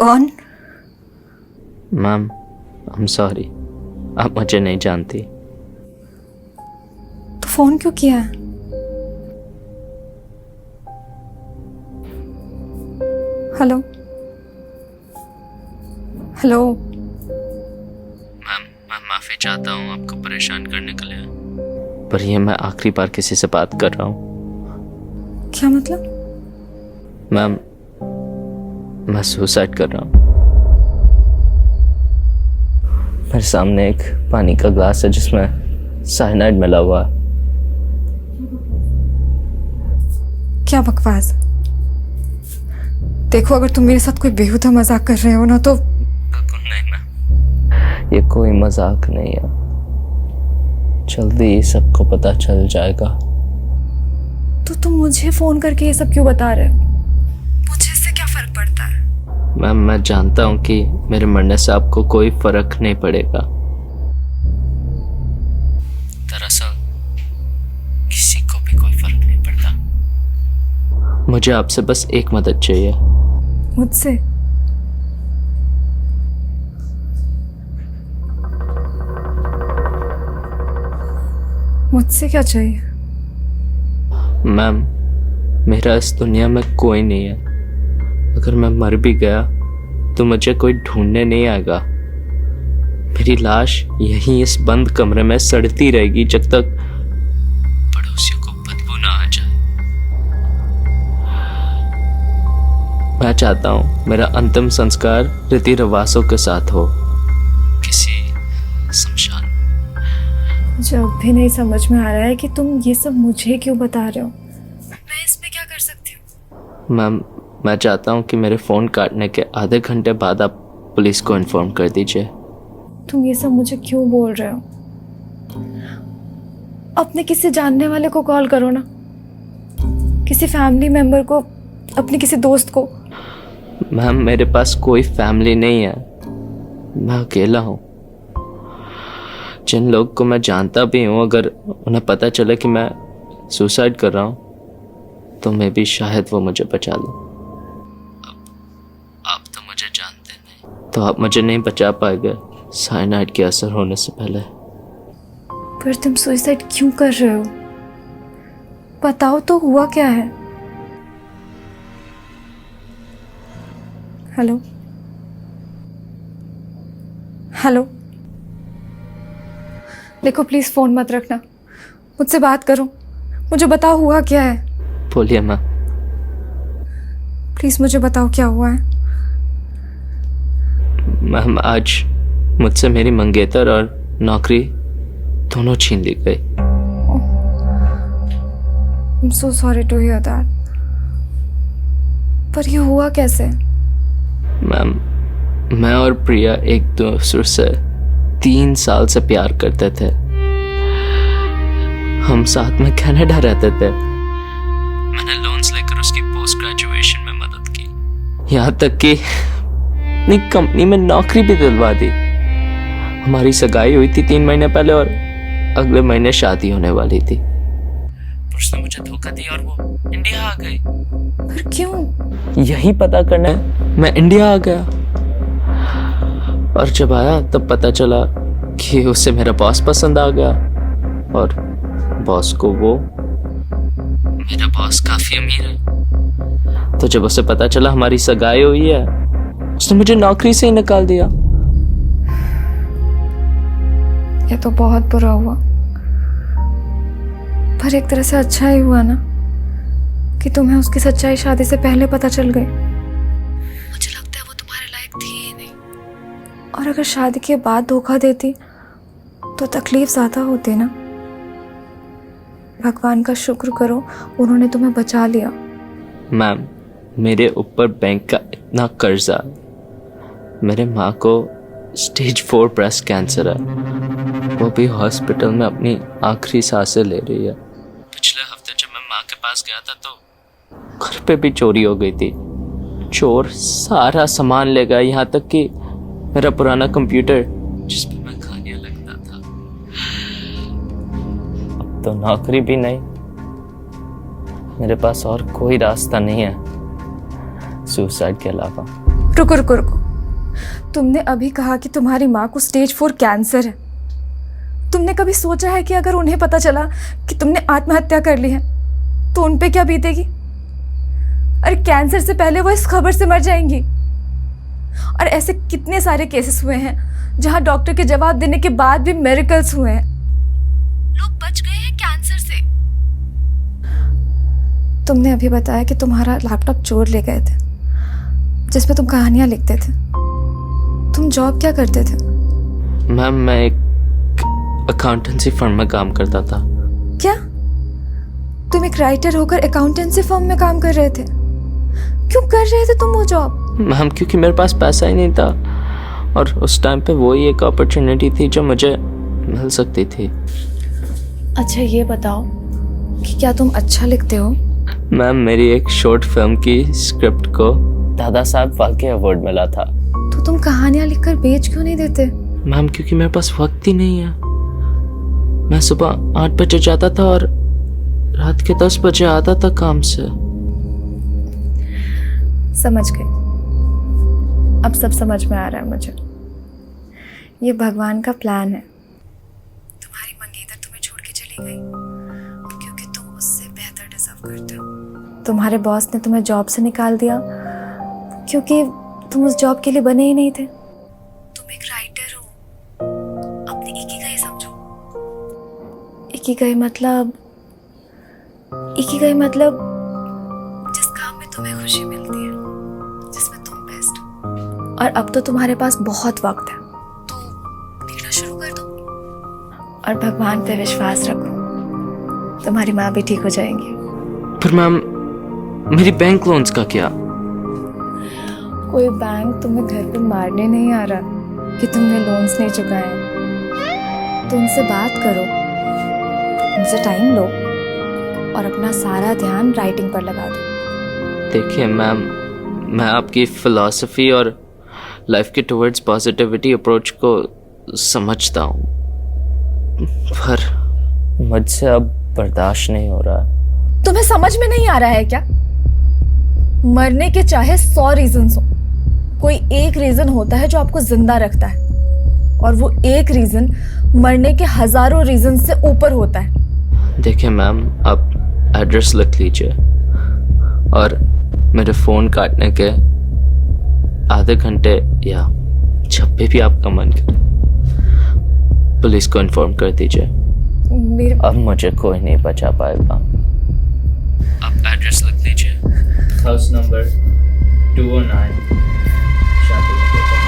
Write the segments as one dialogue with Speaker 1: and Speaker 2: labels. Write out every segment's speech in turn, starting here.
Speaker 1: कौन?
Speaker 2: Ma'am, I am sorry, आप मुझे नहीं जानती।
Speaker 1: तो फोन क्यों किया है? Hello hello.
Speaker 2: मैम, मैं माफ़ी चाहता हूँ आपको परेशान करने के लिए, पर ये मैं आखिरी बार किसी से बात कर रहा हूँ।
Speaker 1: क्या मतलब?
Speaker 2: मैम, मैं सुसाइड कर रहा हूँ। मेरे सामने एक पानी का ग्लास है जिसमें साइनाइड मिला हुआ है।
Speaker 1: क्या बकवास। देखो, अगर तुम मेरे साथ कोई बेहुदा मजाक कर रहे हो ना तो
Speaker 2: बिल्कुल नहीं मैम, ये कोई मजाक नहीं है। जल्दी ही सबको पता चल जाएगा।
Speaker 1: तो तुम मुझे फोन करके ये सब क्यों बता रहे हो? मुझे इससे क्या फर्क पड़ता है?
Speaker 2: मैम, मैं जानता हूँ कि मेरे मरने से आपको कोई फर्क नहीं पड़ेगा। दरअसल किसी को भी कोई फर्क नहीं पड़ता। मुझे आपसे बस एक मदद चाहिए।
Speaker 1: मुझसे? मुझसे क्या चाहिए?
Speaker 2: मैम, मेरा इस दुनिया में कोई नहीं है। अगर मैं मर भी गया तो मुझे कोई ढूंढने नहीं आएगा। मेरी लाश यहीं इस बंद कमरे में सड़ती रहेगी जब तक पड़ोसियों को बदबू ना आ जाए। मैं चाहता हूँ मेरा अंतिम संस्कार रीति रिवाजों के साथ हो, किसी शमशान।
Speaker 1: मुझे अब भी नहीं समझ में आ रहा है कि तुम ये सब मुझे क्यों बता रहे हो। मैं इसमें क्या कर सकती हूँ?
Speaker 2: मैम, मैं चाहता हूँ कि मेरे फ़ोन काटने के आधे घंटे बाद आप पुलिस को इन्फॉर्म कर दीजिए।
Speaker 1: तुम ये सब मुझे क्यों बोल रहे हो? अपने किसी जानने वाले को कॉल करो ना, किसी फैमिली मेंबर को, अपने किसी दोस्त को।
Speaker 2: मैम, मेरे पास कोई फैमिली नहीं है, मैं अकेला हूँ। जिन लोग को मैं जानता भी हूँ, अगर उन्हें पता चले कि मैं सुसाइड कर रहा हूँ तो मैं भी शायद वो मुझे बचा लें। आप तो मुझे जानते नहीं, तो आप मुझे नहीं बचा पाएंगे साइनाइड के असर होने से पहले।
Speaker 1: पर तुम सुसाइड क्यों कर रहे हो? बताओ तो, हुआ क्या है? Hello hello. देखो, प्लीज फोन मत रखना, मुझसे बात करो, मुझे बताओ हुआ क्या है।
Speaker 2: बोलिए मैम।
Speaker 1: प्लीज मुझे बताओ क्या हुआ है।
Speaker 2: मैम, आज मुझसे मेरी मंगेतर और नौकरी दोनों छीन ली गई।
Speaker 1: I'm so sorry to hear that. पर ये हुआ कैसे?
Speaker 2: मैम, मैं और प्रिया एक दूसरे से 3 साल से प्यार करते थे। हम साथ में कनाडा रहते थे। मैंने लोन्स लेकर उसकी पोस्ट ग्रेजुएशन में मदद की, यहाँ तक कि अपनी कंपनी में नौकरी भी दिलवा दी। हमारी सगाई हुई थी 3 महीने पहले और अगले महीने शादी होने वाली थी। उसने मुझे धोखा दिया और वो इंडिया आ गई।
Speaker 1: पर क्यों?
Speaker 2: यही पता करना है। मैं इंडिया आ गया और जब आया तब पता चला कि उसे मेरा बॉस पसंद आ गया और बॉस को वो। मेरा बॉस काफी अमीर है, तो जब उसे पता चला हमारी सगाई हुई है, उसने मुझे नौकरी से ही निकाल दिया।
Speaker 1: ये तो बहुत बुरा हुआ, पर एक तरह से अच्छा ही हुआ ना कि तुम्हें उसकी सच्चाई शादी से पहले पता चल गई। मुझे लगता है वो तुम्हारे लायक थी ही नहीं, और अगर शादी के बाद धोखा देती तो तकलीफ ज्यादा होती ना। भगवान का शुक्र करो, उन्होंने तुम्हें बचा लिया।
Speaker 2: मैम, मेरे ऊपर बैंक का इतना कर्जा, मेरे माँ को स्टेज 4 ब्रेस्ट कैंसर है, वो भी हॉस्पिटल में अपनी आखिरी सांसें ले रही है। पिछले हफ्ते जब मैं माँ के पास गया था तो घर पे भी चोरी हो गई थी। चोर सारा सामान ले गया, यहाँ तक कि मेरा पुराना कंप्यूटर जिस पे मैं खाने लगता था। अब तो नौकरी भी नहीं, मेरे पास और कोई रास्ता नहीं है सुसाइड के अलावा।
Speaker 1: रुको रुको रुको, तुमने अभी कहा कि तुम्हारी माँ को स्टेज 4 कैंसर है। तुमने कभी सोचा है कि अगर उन्हें पता चला कि तुमने आत्महत्या कर ली है तो उन पे क्या बीतेगी? अरे कैंसर से पहले वो इस खबर से मर जाएंगी। और ऐसे कितने सारे केसेस हुए हैं जहां डॉक्टर के जवाब देने के बाद भी मिरेकल्स हुए हैं, लोग बच गए हैं कैंसर से। तुमने अभी बताया कि तुम्हारा लैपटॉप चोर ले गए थे जिसमें तुम कहानियां लिखते थे। तुम जॉब क्या करते थे?
Speaker 2: मैम मैं एक अकाउंटेंसी फर्म में काम करता था।
Speaker 1: क्या तुम एक राइटर होकर अकाउंटेंसी फर्म में काम कर रहे थे? क्यों कर रहे थे तुम वो जॉब?
Speaker 2: मैम क्योंकि मेरे पास पैसा ही नहीं था और उस टाइम पे वही एक अपॉर्चुनिटी थी जो मुझे मिल सकती थी।
Speaker 1: अच्छा ये बताओ कि क्या तुम अच्छा लिखते हो?
Speaker 2: मैम मेरी एक शॉर्ट फिल्म की स्क्रिप्ट को दादा साहब फाल्के अवार्ड मिला था।
Speaker 1: तो तुम कहानियां लिखकर बेच क्यों नहीं देते?
Speaker 2: मैम क्योंकि मेरे पास वक्त ही नहीं है। मैं सुबह 8 बजे जाता था और रात के 10 बजे आता था काम से।
Speaker 1: समझ गई, अब सब समझ में आ रहा है मुझे। ये भगवान का प्लान है। तुम्हारी मंगेतर तुम्हें छोड़ के चली गई क्योंकि तुम उससे बेहतर डिजर्व करते हो। तुम्हारे बॉस ने तुम्हें जॉब से निकाल दिया क्योंकि तुम उस जॉब के लिए बने ही नहीं थे। तुम एक राइटर हो, अपनी इकिगाई समझो। इकिगाई मतलब जिस काम में तुम्हें खुशी मिलती है, जिसमें तुम बेस्ट हो। और अब तो तुम्हारे पास बहुत वक्त है, तो लिखना शुरू कर दो और भगवान पे विश्वास रखो, तुम्हारी माँ भी ठीक हो जाएंगी।
Speaker 2: पर मैम मेरी बैंक लोन्स का क्या?
Speaker 1: कोई बैंक तुम्हें घर पे मारने नहीं आ रहा कि तुमने लोन्स नहीं चुकाए। तो उनसे बात करो, उनसे टाइम लो और अपना सारा ध्यान राइटिंग पर लगा दो।
Speaker 2: देखिए मैम, मैं आपकी फिलॉसफी और लाइफ के टुवर्ड्स पॉजिटिविटी अप्रोच को समझता हूँ, पर मुझसे अब बर्दाश्त नहीं हो रहा।
Speaker 1: तुम्हें समझ में नहीं आ रहा है क्या? मरने के चाहे 100 रीजंस हो, कोई एक रीजन होता है जो आपको जिंदा रखता है, और वो एक रीजन मरने के हजारों रीजन से ऊपर होता है।
Speaker 2: देखिए मैम, आप एड्रेस लिख लीजिए और मेरे फ़ोन काटने के आधे घंटे या जब भी आपका मन करे पुलिस को इन्फॉर्म कर दीजिए। अब मुझे कोई नहीं बचा पाएगा। आप एड्रेस लिख लीजिए, house number 209 Shanti Niketan.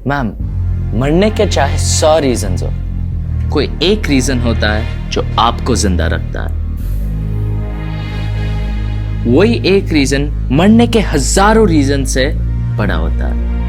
Speaker 2: Ma'am, मरने के चाहे 100 रीजन हो, कोई एक रीजन होता है जो आपको जिंदा रखता है। वही एक रीजन मरने के हजारों रीजन से बड़ा होता है।